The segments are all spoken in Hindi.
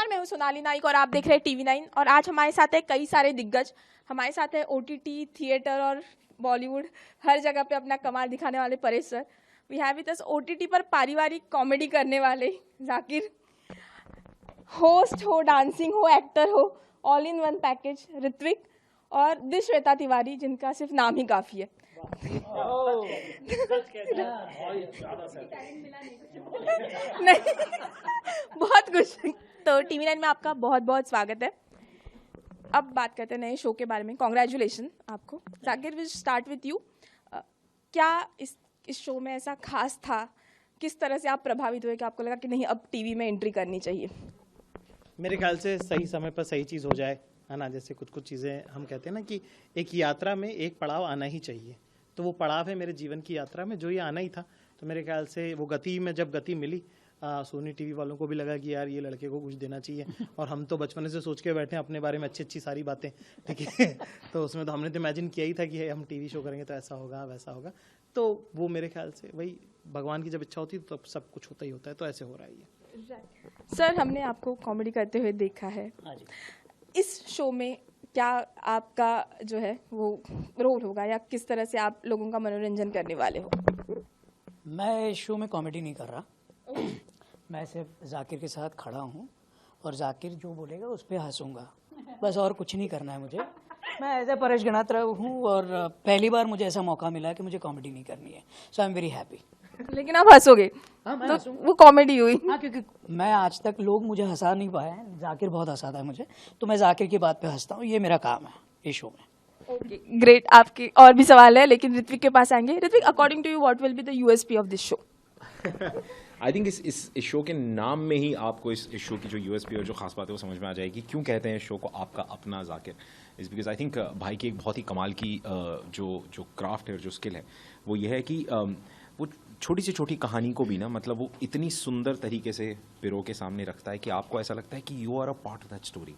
नमस्कार, मैं हूं सोनाली नाइक और आप देख रहे हैं टीवी9। और आज हमारे साथ है कई सारे दिग्गज। हमारे साथ है ओटीटी, थिएटर और बॉलीवुड हर जगह पे अपना कमाल दिखाने वाले Paresh sir. We have with us OTT पर पारिवारिक कॉमेडी करने वाले जाकिर, होस्ट हो, डांसिंग हो, एक्टर हो, all in one package Ritvik, और दी श्वेता तिवारी जिनका सिर्फ नाम ही काफ़ी है। नहीं, बहुत कुछ। तो टीवी9 में आपका बहुत बहुत स्वागत है। अब बात करते हैं नए शो के बारे में। कॉन्ग्रेचुलेशन आपको। Zakir, will start with you. क्या इस शो में ऐसा खास था? किस तरह से आप प्रभावित हुए कि आपको लगा कि नहीं, अब टीवी में एंट्री करनी चाहिए? मेरे ख्याल से सही समय पर सही चीज़ हो जाए, है ना। जैसे कुछ चीज़ें हम कहते हैं ना कि एक यात्रा में एक पड़ाव आना ही चाहिए, तो वो पड़ाव है मेरे जीवन की यात्रा में, जो ये आना ही था। तो मेरे ख्याल से वो गति में जब गति मिली, सोनी टीवी वालों को भी लगा कि यार ये लड़के को कुछ देना चाहिए। और हम तो बचपन से सोच के बैठे हैं अपने बारे में अच्छी सारी बातें, ठीक है। तो उसमें तो हमने तो इमेजिन किया ही था कि हम टीवी शो करेंगे तो ऐसा होगा वैसा होगा। तो वो मेरे ख्याल से वही भगवान की जब इच्छा होती है तो सब कुछ होता ही होता है, तो ऐसे हो रहा है ये। सर, हमने आपको कॉमेडी करते हुए देखा है। इस शो में क्या आपका जो है वो रोल होगा, या किस तरह से आप लोगों का मनोरंजन करने वाले हो? मैं इस शो में कॉमेडी नहीं कर रहा। मैं सिर्फ जाकिर के साथ खड़ा हूँ और जाकिर जो बोलेगा उस पर हंसूंगा, बस, और कुछ नहीं करना है मुझे। मैं एज ए परेश गणात्रा हूँ और पहली बार मुझे ऐसा मौका मिला कि मुझे कॉमेडी नहीं करनी है। सो आई एम वेरी हैप्पी। लेकिन आप हंसोगे? हाँ, तो वो कॉमेडी हुई। हाँ, क्योंकि मैं आज तक लोग मुझे हंसा नहीं पाए हैं, जाकिर बहुत हंसाता है मुझे, तो मैं जाकिर की बात पे हंसता हूँ। ये मेरा काम है इस शो में। Okay, great. आपके और भी सवाल है, लेकिन ऋत्विक के पास आएंगे। Ritvik, according to you what will be the USP of this show? I think इस शो के नाम में ही आपको इस शो की जो यूएसपी और जो खास बात है वो समझ में आ जाएगी। क्यों कहते हैं इस शो को आपका अपना Zakir? Is because I think भाई की एक बहुत ही कमाल की जो क्राफ्ट है और जो स्किल है वो ये है कि वो छोटी से छोटी कहानी को भी ना, मतलब वो इतनी सुंदर तरीके से पिरो के सामने रखता है कि आपको ऐसा लगता है कि you are a part of that story.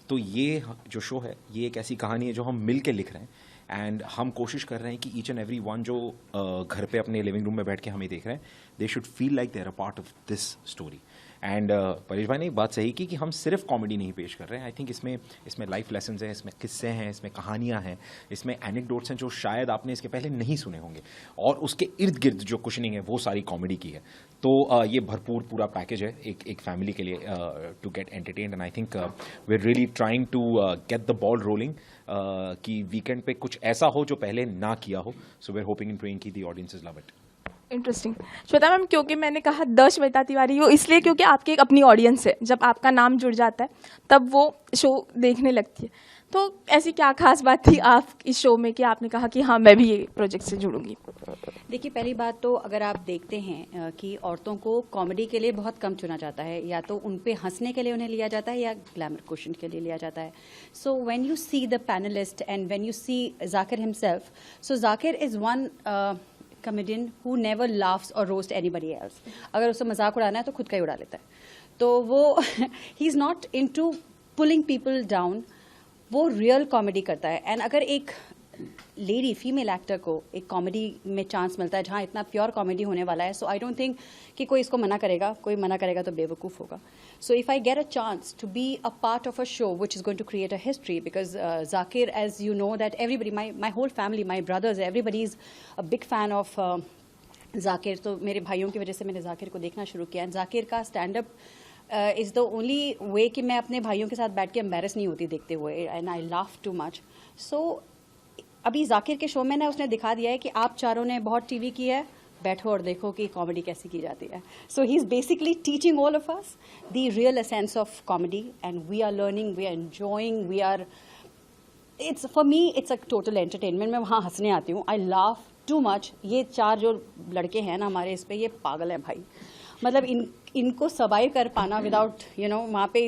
तो ये जो शो है ये एक ऐसी कहानी है जो हम मिल के लिख रहे हैं, एंड हम कोशिश कर रहे हैं कि ईच एंड एवरी वन जो घर पे अपने लिविंग रूम में बैठ के हमें देख रहे हैं, they should feel like they are a part of this story. And Paresh भाई ने एक बात सही की कि हम सिर्फ कॉमेडी नहीं पेश कर रहे हैं। आई थिंक इसमें लाइफ लेसन्स हैं, इसमें किस्से हैं, इसमें कहानियाँ हैं, इसमें एनेक्डोट्स हैं जो शायद आपने इसके पहले नहीं सुने होंगे, और उसके इर्द गिर्द जो कुशनिंग है वो सारी कॉमेडी की है। तो ये भरपूर पूरा पैकेज है एक फैमिली के लिए to get entertained. And I think we are really trying to get the ball rolling कि वीकेंड पे कुछ ऐसा हो जो पहले ना किया हो। So we are hoping and praying कि the audiences love it. Interesting. Shweta ma'am, क्योंकि मैंने कहा द श्वेता तिवारी, वो इसलिए क्योंकि आपकी एक अपनी ऑडियंस है। जब आपका नाम जुड़ जाता है तब वो शो देखने लगती है। तो ऐसी क्या खास बात थी आप इस शो में कि आपने कहा कि हाँ, मैं भी ये प्रोजेक्ट से जुड़ूंगी? देखिए, पहली बात तो अगर आप देखते हैं कि औरतों को कॉमेडी के लिए बहुत कम चुना जाता है, या तो उन पे हंसने के लिए उन्हें लिया जाता है या ग्लैमर क्वेश्चन के लिए लिया जाता है। So when you see the panelist and when you see Zakir himself, so Zakir is one comedian who never laughs or roast anybody else. अगर उसे मजाक उड़ाना है तो खुद का ही उड़ा लेता है। तो वो he is not into pulling people down, वो रियल कॉमेडी करता है। एंड अगर एक लेडी फीमेल एक्टर को एक कॉमेडी में चांस मिलता है जहाँ इतना प्योर कॉमेडी होने वाला है, सो आई डोंट थिंक कि कोई इसको मना करेगा। कोई मना करेगा तो बेवकूफ़ होगा। So if I get a chance to be a part of a show which is going to create a history, because Zakir, as you know that everybody, my whole family, my brothers, everybody is a big fan of Zakir. तो मेरे भाइयों की वजह से मैंने जाकिर को देखना शुरू किया। एंड जाकिर का stand up is the only way कि मैं अपने भाइयों के साथ बैठ के एम्बेरस नहीं होती देखते हुए, and I laugh too much. So अभी जाकिर के शो में ना उसने दिखा दिया है कि आप चारों ने बहुत टीवी की है, बैठो और देखो कि कॉमेडी कैसी की जाती है। So he is basically teaching all of us the real essence of comedy, and we are learning, we are enjoying, we are, it's for me it's a total entertainment. मैं वहाँ हंसने आती हूँ, आई लाफ टू मच। ये चार जो लड़के हैं ना हमारे इस पे, ये पागल हैं भाई। मतलब इनको सर्वाइव कर पाना विदाउट वहाँ पे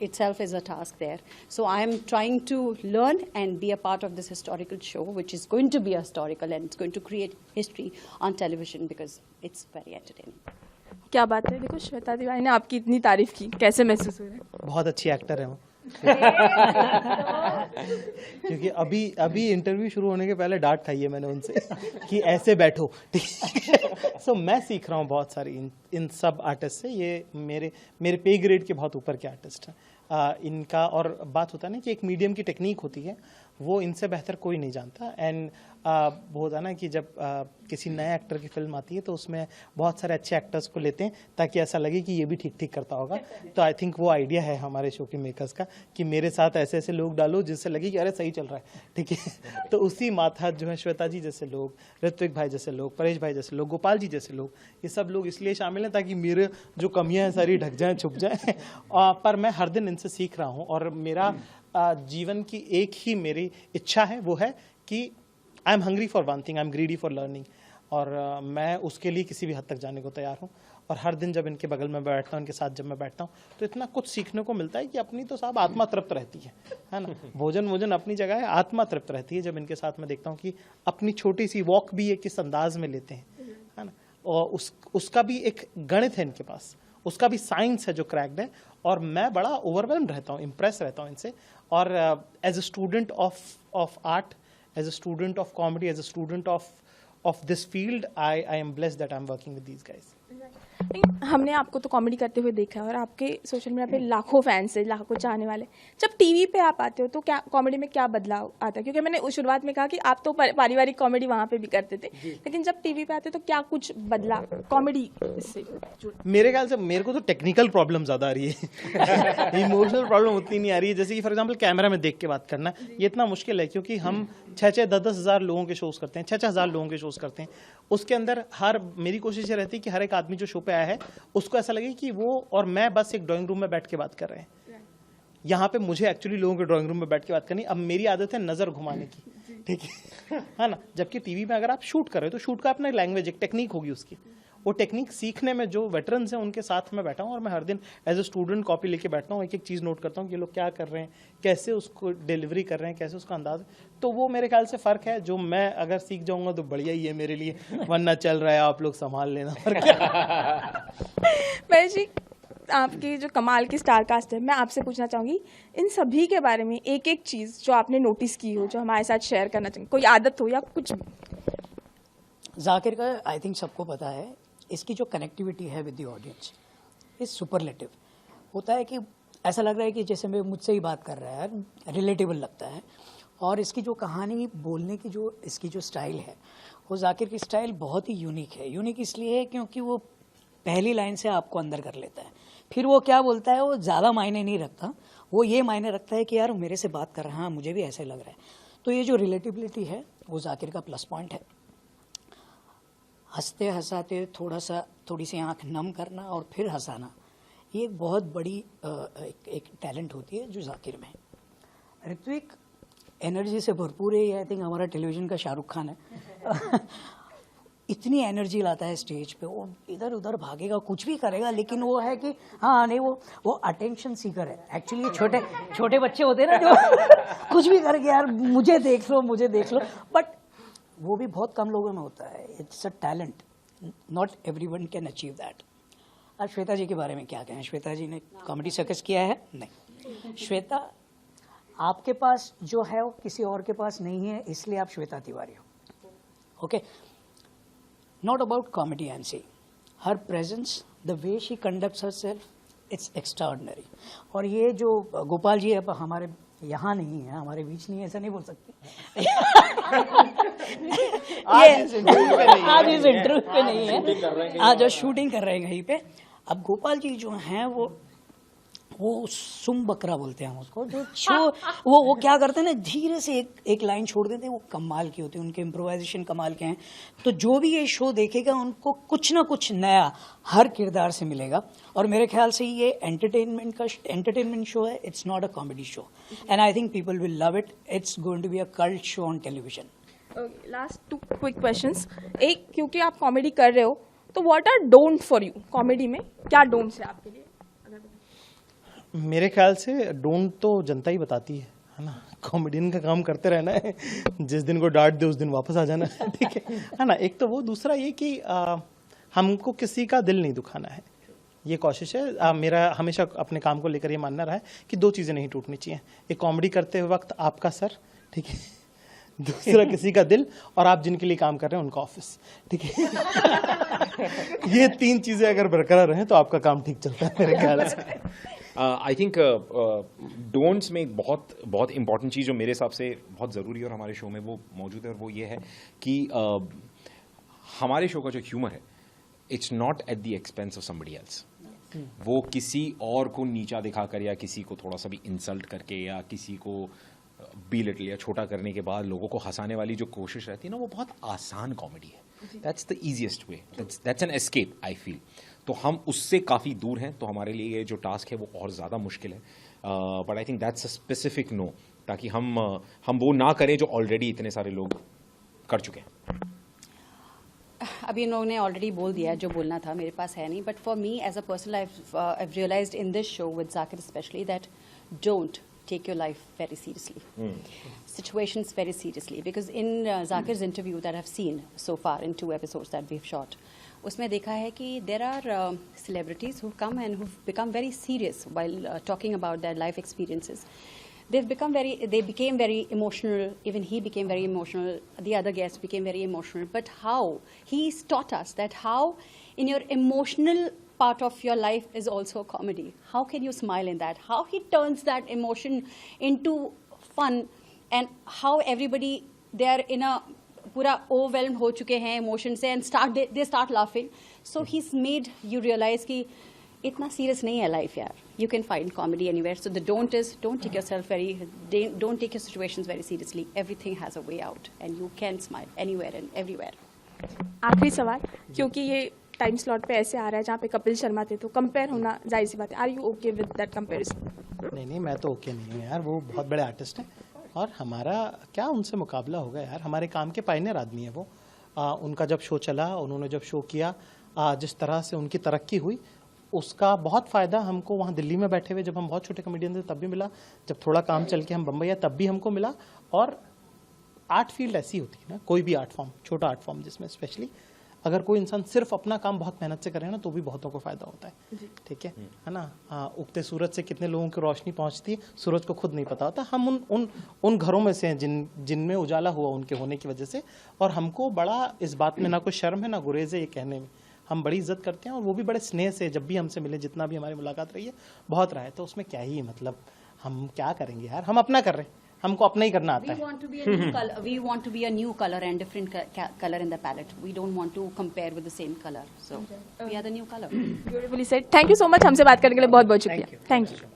itself is a task there. So I am trying to learn and be a part of this historical show, which is going to be historical and it's going to create history on television because it's very entertaining. क्या बात है। देखो, श्वेता तिवारी ने आपकी इतनी तारीफ की, कैसे महसूस हो रहा है? बहुत अच्छी एक्टर है वो, क्योंकि अभी इंटरव्यू शुरू होने के पहले डांट खाई है मैंने उनसे कि ऐसे बैठो, ठीक। सो मैं सीख रहा हूँ बहुत सारी इन सब आर्टिस्ट से। ये मेरे पे ग्रेड के बहुत ऊपर के आर्टिस्ट हैं। इनका और बात होता है ना कि एक मीडियम की टेक्निक होती है, वो इनसे बेहतर कोई नहीं जानता। एंड वो होता है ना कि जब किसी नए एक्टर की फिल्म आती है तो उसमें बहुत सारे अच्छे एक्टर्स को लेते हैं ताकि ऐसा लगे कि ये भी ठीक ठीक करता होगा। तो आई थिंक वो आइडिया है हमारे शो के मेकर्स का कि मेरे साथ ऐसे ऐसे लोग डालो जिससे लगे कि अरे सही चल रहा है, ठीक है। तो उसी माथात जो है श्वेता जी जैसे लोग, ऋत्विक भाई जैसे लोग, परेश भाई जैसे लोग, गोपाल जी जैसे लोग, ये सब लोग इसलिए शामिल हैं ताकि मेरे जो कमियां हैं सारी ढक जाएं, छुप जाएं। पर मैं हर दिन इनसे सीख रहा हूँ और मेरा जीवन की एक ही मेरी इच्छा है, वो है कि I am hungry for one thing, I am greedy for learning. और मैं उसके लिए किसी भी हद तक जाने को तैयार हूँ। और हर दिन जब इनके बगल में बैठता हूँ, इनके साथ जब मैं बैठता हूँ, तो इतना कुछ सीखने को मिलता है कि अपनी तो साहब आत्मा तृप्त रहती है ना। भोजन अपनी जगह है, आत्मा तृप्त रहती है जब इनके साथ मैं देखता हूँ कि अपनी छोटी सी वॉक भी ये किस अंदाज में लेते हैं, है ना। और उसका भी एक गणित है इनके पास, उसका भी साइंस है जो क्रैक्ड है। और मैं बड़ा ओवरवेल्म रहता हूँ, इम्प्रेस रहता हूँ इनसे। और as a student of art, as a student of comedy, as a student of this field, I am blessed that I'm working with these guys. हमने आपको तो कॉमेडी करते हुए देखा है और आपके सोशल मीडिया पे लाखों फैंस है, लाखों चाहने वाले। जब टीवी पे आप आते हो तो क्या कॉमेडी में क्या बदलाव आता है? क्योंकि मैंने उस शुरुआत में कहा कि आप तो पारिवारिक कॉमेडी वहाँ पे भी करते थे, लेकिन जब टीवी पे आते तो क्या कुछ बदला कॉमेडी से? मेरे ख्याल से मेरे को तो टेक्निकल प्रॉब्लम ज्यादा आ रही है, इमोशनल प्रॉब्लम उतनी नहीं आ रही है। जैसे कि फॉर एग्जाम्पल कैमरा में देख के बात करना, ये इतना मुश्किल है क्योंकि हम 6-10 हज़ार लोगों के शोज करते हैं, 6 हज़ार लोगों के शोज करते हैं। उसके अंदर मेरी कोशिश ये रहती है कि हर एक आदमी जो शो पे आया है उसको ऐसा लगे कि वो और मैं बस एक ड्राइंग रूम में बैठ के बात कर रहे हैं। यहाँ पे मुझे एक्चुअली लोगों के ड्राइंग रूम में बैठ के बात करनी। अब मेरी आदत है नजर घुमाने की, ठीक है ना। जबकि टीवी में अगर आप शूट कर रहे हो तो शूट का अपना लैंग्वेज, एक टेक्निक होगी उसकी। वो टेक्निक सीखने में जो वेटरन्स हैं उनके साथ में बैठा हूँ और मैं हर दिन एज ए स्टूडेंट कॉपी लेके बैठता हूँ, एक एक चीज़ नोट करता हूँ कि ये लोग क्या कर रहे हैं, कैसे उसको डिलीवरी कर रहे हैं, कैसे उसका अंदाज। तो वो मेरे ख्याल से फ़र्क है जो मैं अगर सीख जाऊँगा तो बढ़िया ही है मेरे लिए, वरना चल रहा है आप लोग संभाल लेना। और क्या महेश जी, आपकी जो कमाल की स्टार कास्ट है, मैं आपसे पूछना चाहूँगी इन सभी के बारे में एक एक चीज़ जो आपने नोटिस की हो, जो हमारे साथ शेयर करना चाहिए, कोई आदत हो या कुछ भी। जाकिर का आई थिंक सबको पता है, इसकी जो कनेक्टिविटी है with the audience is superlative. होता है कि ऐसा लग रहा है कि जैसे मैं मुझसे ही बात कर रहा है, रिलेटेबल लगता है। और इसकी जो कहानी बोलने की जो इसकी जो स्टाइल है, वो जाकिर की स्टाइल बहुत ही यूनिक है। यूनिक इसलिए है क्योंकि वो पहली लाइन से आपको अंदर कर लेता है। फिर वो क्या बोलता है वो ज़्यादा मायने नहीं रखता, वो ये मायने रखता है कि यार मेरे से बात कर रहा है, हाँ मुझे भी ऐसे लग रहा है। तो ये जो रिलेटिबिलिटी है वो जाकिर का प्लस पॉइंट है। हंसते हंसाते थोड़ी सी आंख नम करना और फिर हंसाना, ये एक बहुत बड़ी एक टैलेंट होती है जो जाकिर में है। ऋत्विक एनर्जी से भरपूर है, आई थिंक हमारा टेलीविजन का शाहरुख खान है। इतनी एनर्जी लाता है स्टेज पे, वो इधर उधर भागेगा, कुछ भी करेगा, लेकिन वो है कि हाँ नहीं, वो अटेंशन सीकर है। एक्चुअली छोटे बच्चे होते हैं ना जो कुछ भी करके यार मुझे देख लो, बट वो भी बहुत कम लोगों में होता है। It's a talent, not everyone can achieve that. अब श्वेता जी के बारे में क्या कहें? श्वेता जी ने कॉमेडी सर्कस किया है? नहीं। श्वेता आपके पास जो है वो किसी और के पास नहीं है, इसलिए आप श्वेता तिवारी हो। Okay, not about comedy I am saying, her presence, the way she conducts herself, it's extraordinary. और ये जो गोपाल जी अब हमारे यहाँ नहीं है, हमारे बीच नहीं है, ऐसा नहीं बोल सकते। आज इस इंटरव्यू पे नहीं है, आज शूटिंग कर रहे हैं कहीं पे। अब गोपाल जी जो हैं वो सुम बकरा बोलते हैं हम उसको, जो वो क्या करते हैं ना, धीरे से एक लाइन छोड़ देते हैं, वो कमाल की होती है, उनके इम्प्रोवाइजेशन कमाल के हैं। तो जो भी ये शो देखेगा उनको कुछ ना कुछ नया हर किरदार से मिलेगा। और मेरे ख्याल से ये एंटरटेनमेंट शो है, it's not a comedy show, and I think people will love it. It's going to be a cult show on television. Last 2 quick questions. एक, क्योंकि आप कॉमेडी कर रहे हो, तो what are don't for you? Comedy में क्या डोंट्स है आपके लिए? मेरे ख्याल से डोंट तो जनता ही बताती है ना। कॉमेडियन का काम करते रहना है, जिस दिन को डांट दे उस दिन वापस आ जाना है, ठीक है ना। एक तो वो, दूसरा ये कि हमको किसी का दिल नहीं दुखाना है, ये कोशिश है। मेरा हमेशा अपने काम को लेकर ये मानना रहा है कि दो चीज़ें नहीं टूटनी चाहिए। एक कॉमेडी करते वक्त आपका सर, ठीक है, दूसरा किसी का दिल, और आप जिनके लिए काम कर रहे हैं उनका ऑफिस, ठीक है। ये तीन चीज़ें अगर बरकरार रहें तो आपका काम ठीक चलता है मेरे ख्याल से। आई थिंक डोंट्स में एक बहुत बहुत इंपॉर्टेंट चीज़ जो मेरे हिसाब से बहुत ज़रूरी है और हमारे शो में वो मौजूद है, और वो ये है कि हमारे शो का जो ह्यूमर है, it's not at the expense of somebody else. वो किसी और को नीचा दिखाकर या किसी को थोड़ा सा भी इंसल्ट करके या किसी को बीलिटल या छोटा करने के बाद लोगों को हंसाने वाली जो कोशिश रहती है ना, वो बहुत आसान कॉमेडी है। That's the easiest way, that's an escape I feel. तो हम उससे काफ़ी दूर हैं, तो हमारे लिए ये जो टास्क है वो और ज़्यादा मुश्किल है। But I think that's a specific no, ताकि हम वो ना करें जो ऑलरेडी इतने सारे लोग कर चुके हैं। अभी इन लोगों ने ऑलरेडी बोल दिया है जो बोलना था, मेरे पास है नहीं. But for me as a person I've realized in this show with Zakir especially that don't take your life very seriously. Situations very seriously. Because in Zakir's interview that I've seen so far in 2 episodes that we've shot, उसमें देखा है कि there are celebrities who've come and who've become very serious while talking about their life experiences. They became very emotional. Even he became very emotional. The other guests became very emotional. But how? He's taught us that how in your emotional part of your life is also comedy. How can you smile in that? How he turns that emotion into fun, and how everybody, they are in a पूरा overwhelmed हो चुके हैं emotion से, and they start laughing. So he's made you realize कि इतना serious नहीं है life यार. You can find comedy anywhere. So the don't take your situations very seriously. Everything has a way out, and you can smile anywhere and everywhere. आखिरी सवाल, क्योंकि ये टाइम स्लॉट पे ऐसे आ रहा है जहाँ पे कपिल शर्मा थे, तो कंपेयर होना जाहिर सी बात है. Are you okay with that comparison? नहीं, मैं तो ओके नहीं हूँ यार। वो बहुत बड़े आर्टिस्ट हैं और हमारा क्या उनसे मुकाबला होगा यार। हमारे काम के पायनियर आदमी है वो। उनका जब शो चला, उन्होंने जब शो किया, जिस तरह से उनकी तरक्की हुई, उसका बहुत फ़ायदा हमको वहाँ दिल्ली में बैठे हुए, जब हम बहुत छोटे कॉमेडियन थे तब भी मिला, जब थोड़ा काम चल के हम बम्बई आए तब भी हमको मिला। और आर्ट फील्ड ऐसी होती है ना, कोई भी आर्ट फॉर्म, छोटा आर्ट फॉर्म जिसमें स्पेशली अगर कोई इंसान सिर्फ अपना काम बहुत मेहनत से करे ना, तो भी बहुतों को फ़ायदा होता है। ठीक है ना। उगते सूरज से कितने लोगों की रोशनी पहुंचती है, सूरज को खुद नहीं पता होता। हम उन घरों में से हैं जिनमें उजाला हुआ उनके होने की वजह से, और हमको बड़ा इस बात में ना कोई शर्म है ना गुरेज है ये कहने में। हम बड़ी इज्जत करते हैं और वो भी बड़े स्नेह से जब भी हमसे मिले, जितना भी हमारी मुलाकात रही है बहुत रहा है। तो उसमें क्या ही मतलब, हम क्या करेंगे यार, हम अपना कर रहे हैं, हमको अपना ही करना आता है। We want to be a new color and different color in the palette. We don't want to compare with the same color. So we are the new color. Beautifully said. Thank you so much हमसे बात करने के लिए. बहुत बहुत शुक्रिया. Thank you.